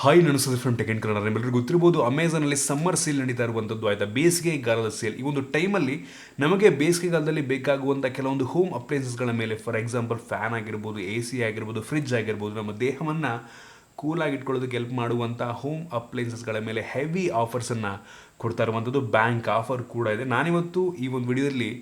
Hi ನನ್ನ from tech Kannada. ನಿಮ್ಮೆಲ್ಲರಿಗೂ ಗೊತ್ತಿರ್ಬೋದು, ಅಮೆಝಾನಲ್ಲಿ ಸಮ್ಮರ್ ಸೇಲ್ ನಡೀತಾ ಇರುವಂಥದ್ದು ಆಯಿತಾ, ಬೇಸಿಗೆಗಾಲದ ಸೇಲ್. ಈ ಒಂದು ಟೈಮಲ್ಲಿ ನಮಗೆ ಬೇಸಿಗೆಗಾಲದಲ್ಲಿ ಬೇಕಾಗುವಂಥ ಕೆಲವೊಂದು ಹೋಮ್ ಅಪ್ಲೈನ್ಸಸ್ಗಳ ಮೇಲೆ, ಫಾರ್ ಎಕ್ಸಾಂಪಲ್ ಫ್ಯಾನ್ ಆಗಿರ್ಬೋದು, ಎ ಸಿ ಆಗಿರ್ಬೋದು, ಫ್ರಿಡ್ಜ್ ಆಗಿರ್ಬೋದು, ನಮ್ಮ ದೇಹವನ್ನು ಕೂಲಾಗಿ ಇಟ್ಕೊಳ್ಳೋದಕ್ಕೆ ಹೆಲ್ಪ್ ಮಾಡುವಂಥ ಹೋಮ್ ಅಪ್ಲೈನ್ಸಸ್ಗಳ ಮೇಲೆ ಹೆವಿ ಆಫರ್ಸನ್ನು ಕೊಡ್ತಾ ಇರುವಂಥದ್ದು. ಬ್ಯಾಂಕ್ ಆಫರ್ ಕೂಡ ಇದೆ. ನಾನಿವತ್ತು ಈ ಒಂದು ವಿಡಿಯೋದಲ್ಲಿ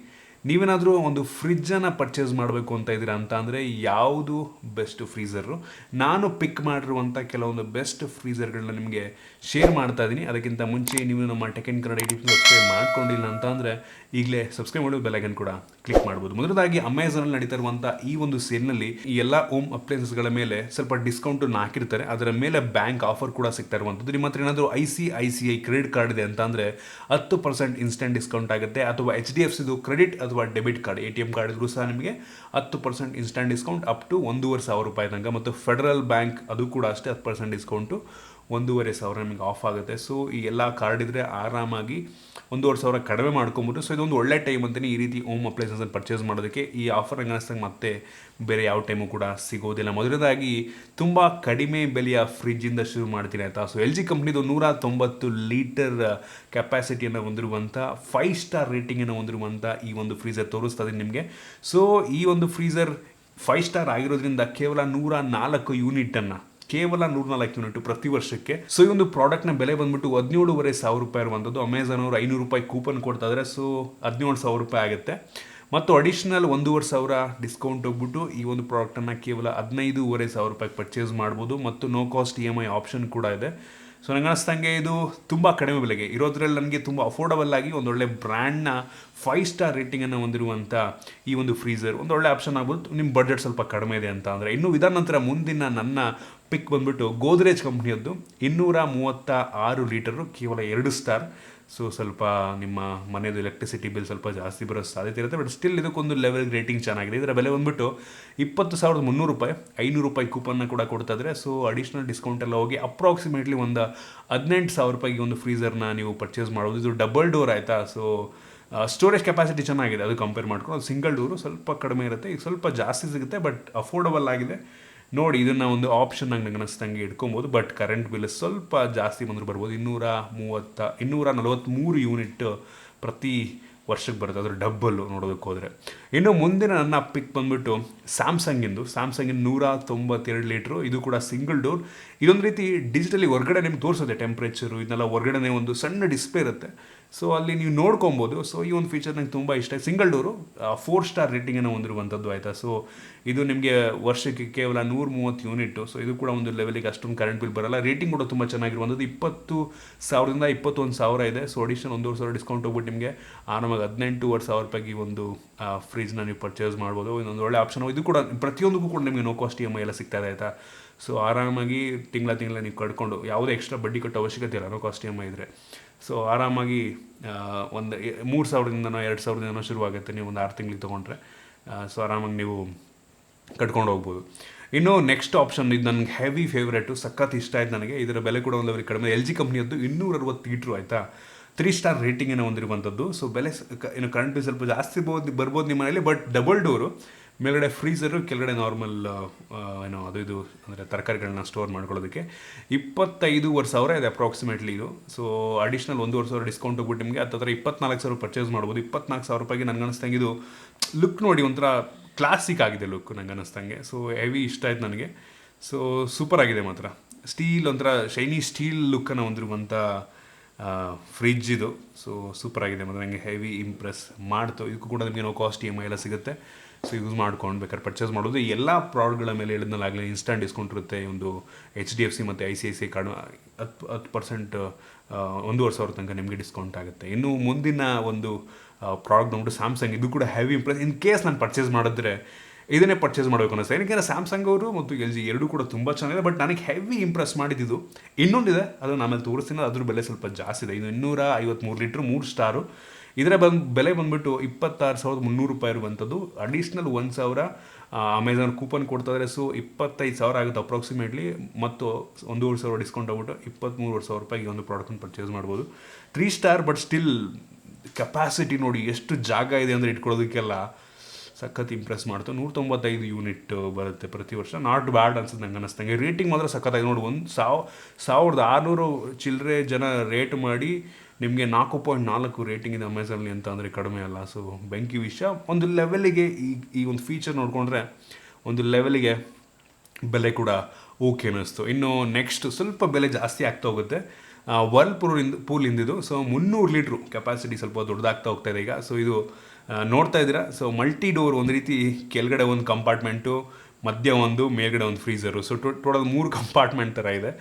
ನೀವೇನಾದರೂ ಒಂದು ಫ್ರಿಜ್ಜನ್ನು ಪರ್ಚೇಸ್ ಮಾಡಬೇಕು ಅಂತ ಇದ್ದೀರಾ ಅಂತ ಅಂದರೆ ಯಾವುದು ಬೆಸ್ಟ್ ಫ್ರೀಝರು, ನಾನು ಪಿಕ್ ಮಾಡಿರುವಂಥ ಕೆಲವೊಂದು ಬೆಸ್ಟ್ ಫ್ರೀಝರ್ಗಳನ್ನ ನಿಮಗೆ ಶೇರ್ ಮಾಡ್ತಾ ಇದ್ದೀನಿ. ಅದಕ್ಕಿಂತ ಮುಂಚೆ ನೀವು ನಮ್ಮ ಟೆಕ್ ಕನ್ನಡ ಯೂಟ್ಯೂಬ್ ಸಬ್ಸ್ಕ್ರೈಬ್ ಮಾಡ್ಕೊಂಡಿಲ್ಲ ಅಂತ ಅಂದರೆ ಈಗಲೇ ಸಬ್ಸ್ಕ್ರೈಬ್ ಮಾಡೋದು, ಬೆಲ್ಲೈಕನ್ ಕೂಡ ಕ್ಲಿಕ್ ಮಾಡ್ಬೋದು. ಮೊದಲದಾಗಿ ಅಮೆಝಾನಲ್ಲಿ ನಡೀತಾ ಇರುವಂಥ ಈ ಒಂದು ಸೇಲ್ನಲ್ಲಿ ಈ ಎಲ್ಲ ಹೋಮ್ ಅಪ್ಲೈನ್ಸಸ್ಗಳ ಮೇಲೆ ಸ್ವಲ್ಪ ಡಿಸ್ಕೌಂಟನ್ನು ಹಾಕಿರ್ತಾರೆ. ಅದರ ಮೇಲೆ ಬ್ಯಾಂಕ್ ಆಫರ್ ಕೂಡ ಸಿಗ್ತಾ ಇರುವಂಥದ್ದು. ನಿಮ್ಮ ಹತ್ರ ಏನಾದರೂ ICICI ಕ್ರೆಡಿಟ್ ಕಾರ್ಡ್ ಇದೆ ಅಂತ ಅಂದರೆ 10% ಇನ್ಸ್ಟೆಂಟ್ ಡಿಸ್ಕೌಂಟ್ ಆಗುತ್ತೆ. ಅಥವಾ HDFCದು ಕ್ರೆಡಿಟ್ ಅಥವಾ ಡೆಬಿಟ್ ಕಾರ್ಡ್, ATM ಕಾರ್ಡ್ ಇದ್ರೂ ಸಹ ನಿಮಗೆ 10% ಇನ್ಸ್ಟೆಂಟ್ ಡಿಸ್ಕೌಂಟ್ ಅಪ್ ಟು $1,500 ತನಕ. ಮತ್ತು ಫೆಡರಲ್ ಬ್ಯಾಂಕ್ ಅದು ಕೂಡ ಅಷ್ಟೇ 10% ಡಿಸ್ಕೌಂಟು, $1,500 ನಿಮಗೆ ಆಫ್ ಆಗುತ್ತೆ. ಸೊ ಈ ಎಲ್ಲ ಕಾರ್ಡ್ ಇದ್ದರೆ ಆರಾಮಾಗಿ $1,500 ಕಡಿಮೆ ಮಾಡ್ಕೊಬೋದು. ಸೊ ಇದೊಂದು ಒಳ್ಳೆ ಟೈಮ್ ಅಂತಲೇ ಈ ರೀತಿ ಹೋಮ್ ಅಪ್ಲೈನ್ಸನ್ನು ಪರ್ಚೇಸ್ ಮಾಡೋದಕ್ಕೆ. ಈ ಆಫರ್ ಅನ್ನಿಸ್ದಂಗೆ ಮತ್ತೆ ಬೇರೆ ಯಾವ ಟೈಮು ಕೂಡ ಸಿಗೋದಿಲ್ಲ. ಮೊದಲನೇದಾಗಿ ತುಂಬ ಕಡಿಮೆ ಬೆಲೆಯ ಫ್ರಿಜ್ಜಿಂದ ಶುರು ಮಾಡ್ತೀನಿ ಆಯಿತಾ. ಸೊ LG ಕಂಪ್ನಿದು 190 ಲೀಟರ್ ಕೆಪಾಸಿಟಿಯನ್ನು ಹೊಂದಿರುವಂಥ 5 ಸ್ಟಾರ್ ರೇಟಿಂಗನ್ನು ಹೊಂದಿರುವಂಥ ಈ ಒಂದು ಫ್ರೀಝರ್ ತೋರಿಸ್ತಾ ಇದ್ದೀನಿ ನಿಮಗೆ. ಸೊ ಈ ಒಂದು ಫ್ರೀಝರ್ 5 ಸ್ಟಾರ್ ಆಗಿರೋದ್ರಿಂದ ಕೇವಲ 104 ಯೂನಿಟನ್ನು, ಕೇವಲ 104 ಯೂನಿಟ್ ಪ್ರತಿ ವರ್ಷಕ್ಕೆ. ಸೊ ಈ ಒಂದು ಪ್ರಾಡಕ್ಟ್ನ ಬೆಲೆ ಬಂದ್ಬಿಟ್ಟು $17,500 ಇರುವಂಥದ್ದು. ಅಮೆಝಾನ್ ಅವರು $500 ಕೂಪನ್ ಕೊಡ್ತಾ ಇದ್ದಾರೆ. ಸೊ $17,000 ಆಗುತ್ತೆ. ಮತ್ತು ಅಡಿಷ್ನಲ್ $1,500 ಡಿಸ್ಕೌಂಟ್ ಹೋಗ್ಬಿಟ್ಟು ಈ ಒಂದು ಪ್ರಾಡಕ್ಟನ್ನು ಕೇವಲ $15,500 ಪರ್ಚೇಸ್ ಮಾಡ್ಬೋದು. ಮತ್ತು ನೋ ಕಾಸ್ಟ್ EMI ಆಪ್ಷನ್ ಕೂಡ ಇದೆ. ಸೊ ನನಗೆ ಅನಿಸ್ತಂಗೆ ಇದು ತುಂಬ ಕಡಿಮೆ ಬೆಲೆಗೆ ಇರೋದ್ರಲ್ಲಿ ನನಗೆ ತುಂಬ ಅಫೋರ್ಡಬಲ್ ಆಗಿ ಒಂದೊಳ್ಳೆ ಬ್ರ್ಯಾಂಡ್ನ 5 ಸ್ಟಾರ್ ರೇಟಿಂಗನ್ನು ಹೊಂದಿರುವಂಥ ಈ ಒಂದು ಫ್ರೀಝರ್ ಒಂದೊಳ್ಳೆ ಆಪ್ಷನ್ ಆಗ್ಬೋದು. ನಿಮ್ಮ ಬಡ್ಜೆಟ್ ಸ್ವಲ್ಪ ಕಡಿಮೆ ಇದೆ ಅಂತ ಅಂದರೆ. ಇನ್ನು ಇದರ ನಂತರ ಮುಂದಿನ ನನ್ನ ಪಿಕ್ ಬಂದ್ಬಿಟ್ಟು ಗೋದ್ರೇಜ್ ಕಂಪ್ನಿಯದ್ದು 236 ಲೀಟರು, ಕೇವಲ 2 ಸ್ಟಾರ್. ಸೊ ಸ್ವಲ್ಪ ನಿಮ್ಮ ಮನೆಯದು ಎಲೆಕ್ಟ್ರಿಸಿಟಿ ಬಿಲ್ ಸ್ವಲ್ಪ ಜಾಸ್ತಿ ಬರೋ ಸಾಧ್ಯತೆ ಇರುತ್ತೆ. ಬಟ್ ಸ್ಟಿಲ್ ಇದಕ್ಕೊಂದು ಲೆವೆಲ್ ರೇಟಿಂಗ್ ಚೆನ್ನಾಗಿದೆ. ಇದರ ಬೆಲೆ ಬಂದ್ಬಿಟ್ಟು $20,300, $500 ಕೂಪನ್ನ ಕೂಡ ಕೊಡ್ತಾ ಇದ್ದಾರೆ. ಸೊ ಅಡಿಷ್ನಲ್ ಡಿಸ್ಕೌಂಟ್ ಎಲ್ಲ ಹೋಗಿ ಅಪ್ರಾಕ್ಸಿಮೇಟ್ಲಿ ಒಂದು $18,000 ಒಂದು ಫ್ರೀಝರ್ನ ನೀವು ಪರ್ಚೇಸ್ ಮಾಡ್ಬೋದು. ಇದು ಡಬಲ್ ಡೋರ್ ಆಯಿತಾ. ಸೊ ಸ್ಟೋರೇಜ್ ಕೆಪಾಸಿಟಿ ಚೆನ್ನಾಗಿದೆ ಅದು ಕಂಪೇರ್ ಮಾಡ್ಕೊಂಡು. ಅದು ಸಿಂಗಲ್ ಡೋರು ಸ್ವಲ್ಪ ಕಡಿಮೆ ಇರುತ್ತೆ, ಈಗ ಸ್ವಲ್ಪ ಜಾಸ್ತಿ ಸಿಗುತ್ತೆ, ಬಟ್ ಅಫೋರ್ಡಬಲ್ ಆಗಿದೆ. ನೋಡಿ, ಇದನ್ನು ಒಂದು ಆಪ್ಷನ್ ಆಗಿ ನಂಗೆ ಅನ್ನಿಸ್ದಂಗೆ ಇಟ್ಕೊಬೋದು. ಬಟ್ ಕರೆಂಟ್ ಬಿಲ್ ಸ್ವಲ್ಪ ಜಾಸ್ತಿ ಬಂದರೂ ಬರ್ಬೋದು. 243 ಯೂನಿಟ್ ಪ್ರತಿ ವರ್ಷಕ್ಕೆ ಬರುತ್ತೆ, ಅದ್ರ ಡಬ್ಬಲ್ಲು ನೋಡೋದಕ್ಕೆ ಹೋದರೆ. ಇನ್ನು ಮುಂದಿನ ನನ್ನ ಪಿಕ್ ಬಂದ್ಬಿಟ್ಟು ಸ್ಯಾಮ್ಸಂಗಿಂದು 192 ಲೀಟ್ರು. ಇದು ಕೂಡ ಸಿಂಗಲ್ ಡೋರ್. ಇದೊಂದು ರೀತಿ ಡಿಜಿಟಲಿ ಹೊರಗಡೆ ನಿಮ್ಗೆ ತೋರಿಸುತ್ತೆ ಟೆಂಪ್ರೇಚರು, ಇದನ್ನೆಲ್ಲ ಹೊರಗಡೆ ಒಂದು ಸಣ್ಣ ಡಿಸ್ಪ್ಲೇ ಇರುತ್ತೆ. ಸೊ ಅಲ್ಲಿ ನೀವು ನೋಡ್ಕೊಬೋದು. ಸೊ ಈ ಒಂದು ಫೀಚರ್ ನಂಗೆ ತುಂಬ ಇಷ್ಟ. ಸಿಂಗಲ್ ಡೋರು 4 ಸ್ಟಾರ್ ರೇಟಿಂಗನ್ನು ಹೊಂದಿರುವಂಥದ್ದು ಆಯಿತಾ. ಸೊ ಇದು ನಿಮಗೆ ವರ್ಷಕ್ಕೆ ಕೇವಲ 130 ಯೂನಿಟ್ಟು. ಸೊ ಇದು ಕೂಡ ಒಂದು ಲೆವೆಲಿಗೆ ಅಷ್ಟೊಂದು ಕರೆಂಟ್ ಬಿಲ್ ಬರಲ್ಲ. ರೇಟಿಂಗ್ ಕೂಡ ತುಂಬ ಚೆನ್ನಾಗಿರುವಂಥದ್ದು. 20,000ದಿಂದ 21,000 ಇದೆ. ಸೊ ಅಡಿಷನಲ್ $1,500 ಡಿಸ್ಕೌಂಟ್ ಹೋಗ್ಬಿಟ್ಟು ನಿಮಗೆ ಆರಾಮಾಗಿ $18,500 ಒಂದು ಫ್ರಿಜ್ನ ನೀವು ಪರ್ಚೇಸ್ ಮಾಡ್ಬೋದು. ಇನ್ನೊಂದು ಒಳ್ಳೆ ಆಪ್ಷನ್. ಇದು ಕೂಡ ಪ್ರತಿಯೊಂದಕ್ಕೂ ಕೂಡ ನಿಮಗೆ ನೋ ಕಾಸ್ಟ್ EMI ಎಲ್ಲ ಸಿಗ್ತಾ ಇದೆ ಆಯಿತಾ. ಸೊ ಆರಾಮಾಗಿ ತಿಂಗಳ ನೀವು ಕಟ್ಕೊಂಡು ಯಾವುದೇ ಎಕ್ಸ್ಟ್ರಾ ಬಡ್ಡಿ ಕಟ್ಟೋ ಅವಶ್ಯಕತೆ ಇಲ್ಲ ನೋ ಕಾಸ್ಟ್ EMI ಇದ್ದರೆ. ಸೊ ಆರಾಮಾಗಿ ಒಂದು 3,000ದಿಂದನೋ 2,000ದಿಂದನೋ ಶುರುವಾಗುತ್ತೆ. ನೀವು ಒಂದು 6 ತಿಂಗಳಿಗೆ ತೊಗೊಂಡ್ರೆ ಸೊ ಆರಾಮಾಗಿ ನೀವು ಕಟ್ಕೊಂಡು ಹೋಗ್ಬೋದು. ಇನ್ನು ನೆಕ್ಸ್ಟ್ ಆಪ್ಷನ್, ಇದು ನನಗೆ ಹೆವಿ ಫೇವ್ರೇಟು, ಸಖತ್ ಇಷ್ಟ ಆಯ್ತು ನನಗೆ. ಇದರ ಬೆಲೆ ಕೂಡ ಒಂದು ಕಡಿಮೆ. LG ಕಂಪ್ನಿಯದ್ದು 260 ಲೀಟ್ರು ಆಯಿತಾ. 3 ಸ್ಟಾರ್ ರೇಟಿಂಗನ್ನು ಹೊಂದಿರುವಂಥದ್ದು. ಸೊ ಬೆಲೆ ಇನ್ನು ಕರೆಂಟ್ ಬಿಲ್ ಸ್ವಲ್ಪ ಜಾಸ್ತಿ ಬರ್ಬೋದು ನಿಮ್ಮ ಮನೆಯಲ್ಲಿ. ಬಟ್ ಡಬಲ್ ಡೋರು, ಮೇಲ್ಗಡೆ ಫ್ರೀಝರು, ಕೆಳಗಡೆ ನಾರ್ಮಲ್ ಇದು ಅಂದರೆ ತರಕಾರಿಗಳನ್ನ ಸ್ಟೋರ್ ಮಾಡ್ಕೊಳ್ಳೋದಕ್ಕೆ. 25,500 ಇದೆ ಅಪ್ರಾಕ್ಸಿಮೇಟ್ಲಿ ಇದು. ಸೊ ಅಡಿಷ್ನಲ್ $1,500 ಡಿಸ್ಕೌಂಟ್ ಹೋಗ್ಬಿಟ್ಟು ನಿಮಗೆ ಹತ್ತಿರ 24,000 ಪರ್ಚೇಸ್ ಮಾಡ್ಬೋದು. $24,000 ನನಗೆ ಅನ್ನಿಸ್ದಂಗೆ ಇದು ಲುಕ್ ನೋಡಿ ಒಂಥರ ಕ್ಲಾಸಿಕ್ ಆಗಿದೆ ಲುಕ್ ನನಗೆ ಅನ್ನಿಸ್ದಂಗೆ. ಸೊ ಹೆವಿ ಇಷ್ಟ ಆಯ್ತು ನನಗೆ. ಸೊ ಸೂಪರ್ ಆಗಿದೆ ಮಾತ್ರ. ಸ್ಟೀಲ್ ಒಂಥರ ಶೈನಿ ಸ್ಟೀಲ್ ಲುಕ್ಕನ್ನು ಹೊಂದಿರುವಂಥ ಫ್ರಿಜ್ ಇದು. ಸೊ ಸೂಪರ್ ಆಗಿದೆ ಮತ್ತು ನನಗೆ ಹೆವಿ ಇಂಪ್ರೆಸ್ ಮಾಡ್ತು. ಇದಕ್ಕೂ ಕೂಡ ನಿಮಗೆ ನೋ ಕಾಸ್ಟ್ EMI ಎಲ್ಲ ಸಿಗುತ್ತೆ. ಸೊ ಯೂಸ್ ಮಾಡ್ಕೊಂಡು ಬೇಕಾದ್ರೆ ಪರ್ಚೇಸ್ ಮಾಡೋದು. ಈ ಎಲ್ಲ ಪ್ರಾಡಕ್ಟ್ಗಳ ಮೇಲೆ ಹೇಳಿದ್ನಲ್ಲಾಗಲೇ ಇನ್ಸ್ಟಂಟ್ ಡಿಸ್ಕೌಂಟ್ ಇರುತ್ತೆ. ಒಂದು HDFC ಮತ್ತು ICICI ಕಾರ್ಡು 10% $1,500 ತನಕ ನಿಮಗೆ ಡಿಸ್ಕೌಂಟ್ ಆಗುತ್ತೆ. ಇನ್ನು ಮುಂದಿನ ಒಂದು ಪ್ರಾಡಕ್ಟ್ ನೋಡ್ಬಿಟ್ಟು ಸ್ಯಾಮ್ಸಂಗ್. ಇದು ಕೂಡ ಹೆವಿ ಇಂಪ್ರೆಸ್. ಇನ್ ಕೇಸ್ ನಾನು ಪರ್ಚೇಸ್ ಮಾಡಿದ್ರೆ ಇದನ್ನೇ ಪರ್ಚೇಸ್ ಮಾಡಬೇಕು ಅನ್ನಿಸ್ತಾ. ಏನಕ್ಕೆ ಸ್ಯಾಮ್ಸಂಗ್ ಅವರು ಮತ್ತು LG ಎರಡೂ ಕೂಡ ತುಂಬ ಚೆನ್ನಾಗಿದೆ. ಬಟ್ ನನಗೆ ಹೆವಿ ಇಂಪ್ರೆಸ್ ಮಾಡಿದ್ದು ಇನ್ನೊಂದಿದೆ, ಅದು ಆಮೇಲೆ ತೋರಿಸ್ತೀನಿ. ಅದ್ರ ಬೆಲೆ ಸ್ವಲ್ಪ ಜಾಸ್ತಿ ಇದೆ. ಇದು 253 ಲೀಟ್ರು, 3 ಸ್ಟಾರು. ಇದರ ಬೆಲೆ ಬಂದುಬಿಟ್ಟು $26,300 ಇರುವಂಥದ್ದು. ಅಡಿಷ್ನಲ್ $1,000 ಅಮೆಝಾನ್ ಕೂಪನ್ ಕೊಡ್ತಾ ಇದ್ದಾರೆ. ಸೊ 25,000 ಆಗುತ್ತೆ ಅಪ್ರಾಕ್ಸಿಮೇಟ್ಲಿ. ಮತ್ತು $1,500 ಡಿಸ್ಕೌಂಟ್ ಆಗ್ಬಿಟ್ಟು $23,500 ಒಂದು ಪ್ರಾಡಕ್ಟನ್ನು ಪರ್ಚೇಸ್ ಮಾಡ್ಬೋದು. 3 ಸ್ಟಾರ್, ಬಟ್ ಸ್ಟಿಲ್ ಕೆಪಾಸಿಟಿ ನೋಡಿ ಎಷ್ಟು ಜಾಗ ಇದೆ ಅಂದರೆ ಇಟ್ಕೊಳ್ಳೋದಕ್ಕೆಲ್ಲ. ಸಖತ್ ಇಂಪ್ರೆಸ್ ಮಾಡ್ತು. 195 ಯೂನಿಟ್ ಬರುತ್ತೆ ಪ್ರತಿ ವರ್ಷ. ನಾಟ್ ಬ್ಯಾಡ್ ಅನ್ಸುತ್ತೆ ನಂಗೆ ಅನ್ನಿಸ್ತಂಗೆ. ರೇಟಿಂಗ್ ಮಾತ್ರ ಸಖತ್ತಾಗಿ ನೋಡಿ. 1600 ಚಿಲ್ಲರೆ ಜನ ರೇಟ್ ಮಾಡಿ ನಿಮಗೆ 4.4 ರೇಟಿಂಗ್ ಇದೆ ಅಮೆಝಾನಲ್ಲಿ ಅಂತ ಅಂದರೆ ಕಡಿಮೆ ಅಲ್ಲ. ಸೊ ಬೆಂಕಿ ವಿಷಯ. ಒಂದು ಲೆವೆಲಿಗೆ ಈ ಒಂದು ಫೀಚರ್ ನೋಡಿಕೊಂಡ್ರೆ ಒಂದು ಲೆವೆಲಿಗೆ ಬೆಲೆ ಕೂಡ ಓಕೆ ಅನ್ನಿಸ್ತು. ಇನ್ನು ನೆಕ್ಸ್ಟ್ ಸ್ವಲ್ಪ ಬೆಲೆ ಜಾಸ್ತಿ ಆಗ್ತಾ ಹೋಗುತ್ತೆ. ಪೂಲ್ ಇಂದಿದ್ದು. ಸೊ 300 ಲೀಟ್ರು ಕೆಪಾಸಿಟಿ, ಸ್ವಲ್ಪ ದೊಡ್ಡದಾಗ್ತಾ ಹೋಗ್ತಾ ಇದೆ ಈಗ. ಸೊ ಇದು ನೋಡ್ತಾ ಇದ್ದೀರಾ. ಸೊ ಮಲ್ಟಿ ಡೋರ್, ಒಂದು ರೀತಿ ಕೆಳಗಡೆ ಒಂದು ಕಂಪಾರ್ಟ್ಮೆಂಟು, ಮಧ್ಯ ಒಂದು, ಮೇಲ್ಗಡೆ ಒಂದು ಫ್ರೀಸರು. ಸೊ ಟೋಟಲ್ 3 ಕಂಪಾರ್ಟ್ಮೆಂಟ್ ಥರ ಇದೆ.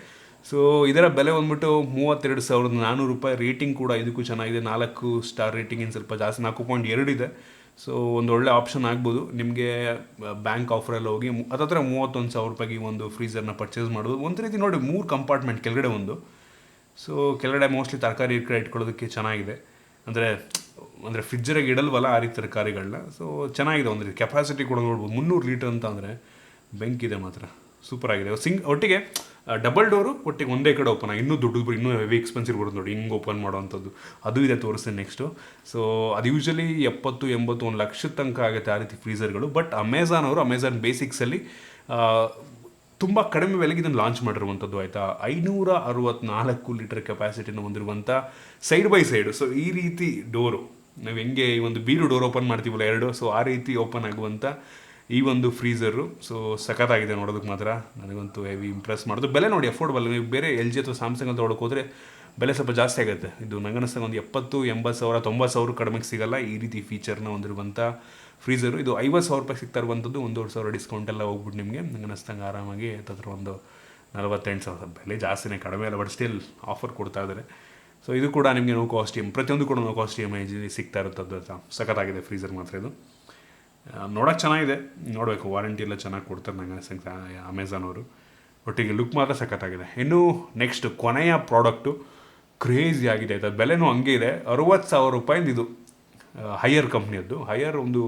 ಸೊ ಇದರ ಬೆಲೆ ಬಂದ್ಬಿಟ್ಟು 32,400 ರೂಪಾಯಿ. ರೇಟಿಂಗ್ ಕೂಡ ಇದಕ್ಕೂ ಚೆನ್ನಾಗಿದೆ, 4 ಸ್ಟಾರ್ ರೇಟಿಂಗ್. ಇನ್ನು ಸ್ವಲ್ಪ ಜಾಸ್ತಿ, 4.2 ಇದೆ. ಸೊ ಒಂದು ಒಳ್ಳೆ ಆಪ್ಷನ್ ಆಗ್ಬೋದು ನಿಮಗೆ. ಬ್ಯಾಂಕ್ ಆಫರಲ್ಲಿ ಹೋಗಿ ಹತ್ತತ್ರ 31,000 ರೂಪಾಯಿಗೆ ಒಂದು ಫ್ರೀಸರ್ನ ಪರ್ಚೇಸ್ ಮಾಡೋದು. ಒಂದು ರೀತಿ ನೋಡಿ, 3 ಕಂಪಾರ್ಟ್ಮೆಂಟ್, ಕೆಳಗಡೆ ಒಂದು. ಸೊ ಕೆಳಗಡೆ ಮೋಸ್ಟ್ಲಿ ತರಕಾರಿ ಇಟ್ಕೊಳ್ಳೋದಕ್ಕೆ ಚೆನ್ನಾಗಿದೆ. ಅಂದರೆ ಫ್ರಿಜ್ಜರಾಗಿ ಇಡಲ್ವಲ್ಲ ಆ ರೀತಿ ತರಕಾರಿಗಳನ್ನ. ಸೊ ಚೆನ್ನಾಗಿದೆ. ಒಂದು ರೀತಿ ಕೆಪಾಸಿಟಿ ಕೂಡ ನೋಡ್ಬೋದು. 300 ಲೀಟರ್ ಅಂತ ಅಂದರೆ ಬೆಂಕಿದೆ ಮಾತ್ರ. ಸೂಪರ್ ಆಗಿದೆ. ಒಟ್ಟಿಗೆ ಡಬಲ್ ಡೋರು, ಒಟ್ಟಿಗೆ ಒಂದೇ ಕಡೆ ಓಪನ್ ಆಗಿ, ಇನ್ನೂ ದೊಡ್ಡದು, ಇನ್ನೂ ಹೆವಿ ಎಕ್ಸ್ಪೆನ್ಸಿವ್ ಬರುತ್ತೆ ನೋಡಿ, ಹಿಂಗೆ ಓಪನ್ ಮಾಡೋವಂಥದ್ದು. ಅದು ಇದೆ, ತೋರಿಸ್ತೀನಿ ನೆಕ್ಸ್ಟು. ಸೊ ಅದು ಯೂಶ್ವಲಿ 70-80 1 ಲಕ್ಷದ ತನಕ ಆಗುತ್ತೆ ಆ ರೀತಿ ಫ್ರೀಸರ್ಗಳು. ಬಟ್ ಅಮೆಝಾನ್ ಬೇಸಿಕ್ಸಲ್ಲಿ ತುಂಬ ಕಡಿಮೆ ಬೆಲೆಗೆ ಇದನ್ನು ಲಾಂಚ್ ಮಾಡಿರುವಂಥದ್ದು, ಆಯಿತಾ. 564 ಲೀಟರ್ ಕೆಪಾಸಿಟಿನ ಹೊಂದಿರುವಂಥ ಸೈಡ್ ಬೈ ಸೈಡು. ಸೊ ಈ ರೀತಿ ಡೋರು, ನಾವು ಹೆಂಗೆ ಈ ಒಂದು ಬೀರು ಡೋರ್ ಓಪನ್ ಮಾಡ್ತೀವಲ್ಲ 2, ಸೊ ಆ ರೀತಿ ಓಪನ್ ಆಗುವಂಥ ಈ ಒಂದು ಫ್ರೀಸರು. ಸೊ ಸಖತ್ತಾಗಿದೆ ನೋಡೋದಕ್ಕೆ ಮಾತ್ರ. ನನಗಂತೂ ಹೆವಿ ಇಂಪ್ರೆಸ್ ಮಾಡೋದು. ಬೆಲೆ ನೋಡಿ, ಅಫೋರ್ಡಬಲ್. ನೀವು ಬೇರೆ LG ಅಥವಾ ಸ್ಯಾಮ್ಸಂಗ್ ಅಂತ ಹೊಡೋಕೆ ಹೋದರೆ ಬೆಲೆ ಸ್ವಲ್ಪ ಜಾಸ್ತಿ ಆಗುತ್ತೆ. ಇದು ನನಗನ್ನಿಸ್ತಾಗ ಒಂದು 70-80 ಸಾವಿರ 90 ಸಾವಿರ ಕಡಿಮೆಗೆ ಸಿಗಲ್ಲ ಈ ರೀತಿ ಫೀಚರ್ನ ಹೊಂದಿರುವಂಥ ಫ್ರೀಸರು. ಇದು 50,000 ರೂಪಾಯಿ ಸಿಗ್ತಾ ಇರುವಂಥದ್ದು. 1,500 ಡಿಸ್ಕೌಂಟ್ ಎಲ್ಲ ಹೋಗ್ಬಿಟ್ಟು ನಿಮಗೆ ನಂಗೆ ಅನ್ನಿಸ್ತಂಗೆ ಆರಾಮಾಗಿ ಹತ್ತಿರ ಒಂದು 48,000. ಬೆಲೆ ಜಾಸ್ತಿನೇ, ಕಡಿಮೆ ಅಲ್ಲ, ಬಟ್ ಸ್ಟಿಲ್ ಆಫರ್ ಕೊಡ್ತಾ ಇದ್ದಾರೆ. ಸೊ ಇದು ಕೂಡ ನಿಮಗೆ ನೋ ಕಾಸ್ಟ್ ಪ್ರತಿಯೊಂದು ಕೂಡ ನೋ ಕಾಸ್ಟ್ EMI ಸಿಗ್ತಾ ಇರುತ್ತದ್ದು. ಸಖತ್ತಾಗಿದೆ ಫ್ರೀಸರ್ ಮಾತ್ರ. ಇದು ನೋಡೋಕೆ ಚೆನ್ನಾಗಿದೆ, ನೋಡಬೇಕು. ವಾರಂಟಿ ಎಲ್ಲ ಚೆನ್ನಾಗಿ ಕೊಡ್ತಾರೆ ನಂಗೆ ಅನಿಸ್ತಂಗೆ ಅಮೆಝಾನ್ ಅವರು. ಒಟ್ಟಿಗೆ ಲುಕ್ ಮಾತ್ರ ಸಖತ್ತಾಗಿದೆ. ಇನ್ನು ನೆಕ್ಸ್ಟ್ ಕೊನೆಯ ಪ್ರಾಡಕ್ಟು ಕ್ರೇಜಿ ಆಗಿದೆ, ಆಯಿತಾ. ಬೆಲೆನೂ ಹಂಗೆ ಇದೆ. 60,000 ರೂಪಾಯಿಂದ ಇದು ಹೈಯರ್ ಕಂಪ್ನಿಯದ್ದು. ಹೈಯರ್ ಒಂದು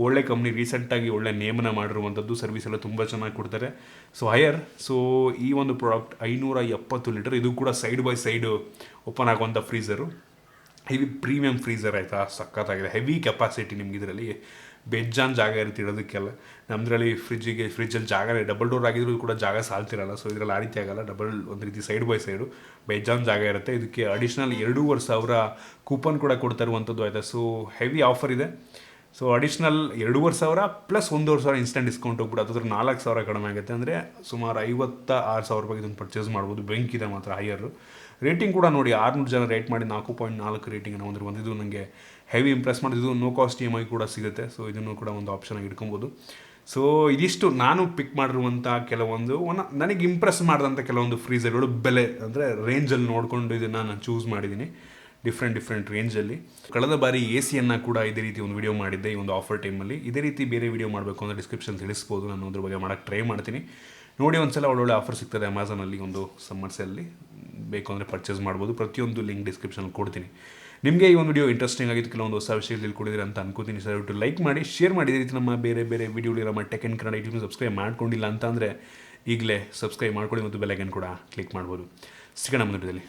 ಒಳ್ಳೆ ಕಂಪ್ನಿ, ರೀಸೆಂಟಾಗಿ ಒಳ್ಳೆ ನೇಮನ ಮಾಡಿರುವಂಥದ್ದು. ಸರ್ವಿಸ್ ಎಲ್ಲ ತುಂಬ ಚೆನ್ನಾಗಿ ಕೊಡ್ತಾರೆ. So higher. ಸೊ ಈ ಒಂದು ಪ್ರಾಡಕ್ಟ್ 570 ಲೀಟರ್. ಇದು ಕೂಡ ಸೈಡ್ ಬೈ ಸೈಡು ಓಪನ್ ಆಗುವಂಥ ಫ್ರೀಸರು. ಹೆವಿ ಪ್ರೀಮಿಯಂ ಫ್ರೀಸರ್, ಆಯಿತಾ. ಸಖತ್ತಾಗಿದೆ. Heavy capacity. ನಿಮ್ಗೆ ಇದರಲ್ಲಿ ಬೇಜಾನ್ ಜಾಗ ಇರುತ್ತೆ ಇಡೋದಕ್ಕೆಲ್ಲ. ನಮ್ಮದ್ರಲ್ಲಿ ಫ್ರಿಜ್ಜಲ್ಲಿ ಜಾಗ ಡಬಲ್ ಡೋರ್ ಆಗಿದ್ರು ಕೂಡ ಜಾಗ ಸಾಲ್ತಿರಲ್ಲ. ಸೊ ಇದರಲ್ಲಿ ಆ ರೀತಿ ಆಗಲ್ಲ. ಒಂದು ರೀತಿ ಸೈಡ್ ಬೈ ಸೈಡು ಬೇಜಾನ್ ಜಾಗ ಇರುತ್ತೆ. ಇದಕ್ಕೆ ಅಡಿಷ್ನಲ್ 2,500 ಕೂಪನ್ ಕೂಡ ಕೊಡ್ತಾ ಇರುವಂಥದ್ದು, ಆಯಿತಾ. ಸೊ ಹೆವಿ ಆಫರ್ ಇದೆ. So additional 2,500 plus 1,500 instant discount ಹೋಗ್ಬಿಟ್ಟು ಅದ್ರ 4,000 ಕಡಿಮೆ ಆಗುತ್ತೆ. ಅಂದರೆ ಸುಮಾರು 56,000 ರೂಪಾಯಿಗೆ ಇದನ್ನು ಪರ್ಚೇಸ್ ಮಾಡ್ಬೋದು. ಬೆಂಕಿದೆ ಮಾತ್ರ ಹೈಯರು. ರೇಟಿಂಗ್ ಕೂಡ ನೋಡಿ, 600 ಜನ ರೇಟ್ ಮಾಡಿ 4.4 ರೇಟಿಂಗನ್ನು ಹೊಂದಿರುವಂಥ. ಇದು ನನಗೆ ಹೆವಿ ಇಂಪ್ರೆಸ್ ಮಾಡಿದ್ದು. ನೋ ಕಾಸ್ಟ್ EMI ಕೂಡ ಸಿಗುತ್ತೆ. ಸೊ ಇದನ್ನು ಕೂಡ ಒಂದು ಆಪ್ಷನಾಗಿ ಇಟ್ಕೊಬೋದು. ಸೊ ಇದಿಷ್ಟು ನಾನು ಪಿಕ್ ಮಾಡಿರುವಂಥ ಕೆಲವೊಂದು ನನಗೆ ಇಂಪ್ರೆಸ್ ಮಾಡಿದಂಥ ಕೆಲವೊಂದು ಫ್ರೀಸರ್ಗಳು. ಬೆಲೆ ಅಂದರೆ ರೇಂಜಲ್ಲಿ ನೋಡಿಕೊಂಡು ಇದನ್ನು ನಾನು ಚೂಸ್ ಮಾಡಿದ್ದೀನಿ, ಡಿಫ್ರೆಂಟ್ ರೇಂಜಲ್ಲಿ. ಕಳೆದ ಬಾರಿ AC ಕೂಡ ಇದೇ ರೀತಿ ಒಂದು ವಿಡಿಯೋ ಮಾಡಿದ್ದೆ ಈ ಒಂದು ಆಫರ್ ಟೈಮಲ್ಲಿ. ಇದೇ ರೀತಿ ಬೇರೆ ವಿಡಿಯೋ ಮಾಡಬೇಕು ಅಂದರೆ ಡಿಸ್ಕ್ರಿಪ್ಷನ್ ತಿಳಿಸ್ಬೋದು. ನಾನು ಅದ್ರ ಬಗ್ಗೆ ಮಾಡೋಕ್ಕೆ ಟ್ರೈ ಮಾಡ್ತೀನಿ. ನೋಡಿ, ಒಂದ್ಸಲ ಒಳ್ಳೊಳ್ಳೆ ಆಫರ್ ಸಿಗ್ತದೆ ಅಮೆಝಾನಲ್ಲಿ ಒಂದು ಸಮ್ಮರ್ ಸೇಲಲ್ಲಿ. ಬೇಕು ಅಂದರೆ ಪರ್ಚೇಸ್ ಮಾಡ್ಬೋದು. ಪ್ರತಿಯೊಂದು ಲಿಂಕ್ ಡಿಸ್ಕ್ರಿಪ್ಷನಲ್ಲಿ ಕೊಡ್ತೀನಿ. ನಿಮಗೆ ಈ ಒಂದು ವಿಡಿಯೋ ಇಂಟ್ರೆಸ್ಟಿಂಗ್ ಆಗಿತ್ತು, ಕೆಲವೊಂದು ಹೊಸ ವಿಷಯಗಳು ತಿಳ್ಕೊಂಡಿದ್ದೀರ ಅಂತ ಅನ್ಕೋತೀನಿ. ಸರ್ ಲೈಕ್ ಮಾಡಿ, ಶೇರ್ ಮಾಡಿ. ಇದೇ ರೀತಿ ನಮ್ಮ ಬೇರೆ ವಿಡಿಯೋಗಳು ನಮ್ಮ tech in Kannada YouTube subscribe ಮಾಡ್ಕೊಂಡಿಲ್ಲ ಅಂತ ಅಂದರೆ ಈಗಲೇ ಸಬ್ಸ್ಕ್ರೈಬ್ ಮಾಡ್ಕೊಳ್ಳಿ ಮತ್ತು ಬೆಲ್ ಐಕನ್ ಕೂಡ ಕ್ಲಿಕ್ ಮಾಡ್ಬೋದು. ಸಿಗೋಣ ಮುಂದಿನ ವಿಡಿಯೋದಲ್ಲಿ.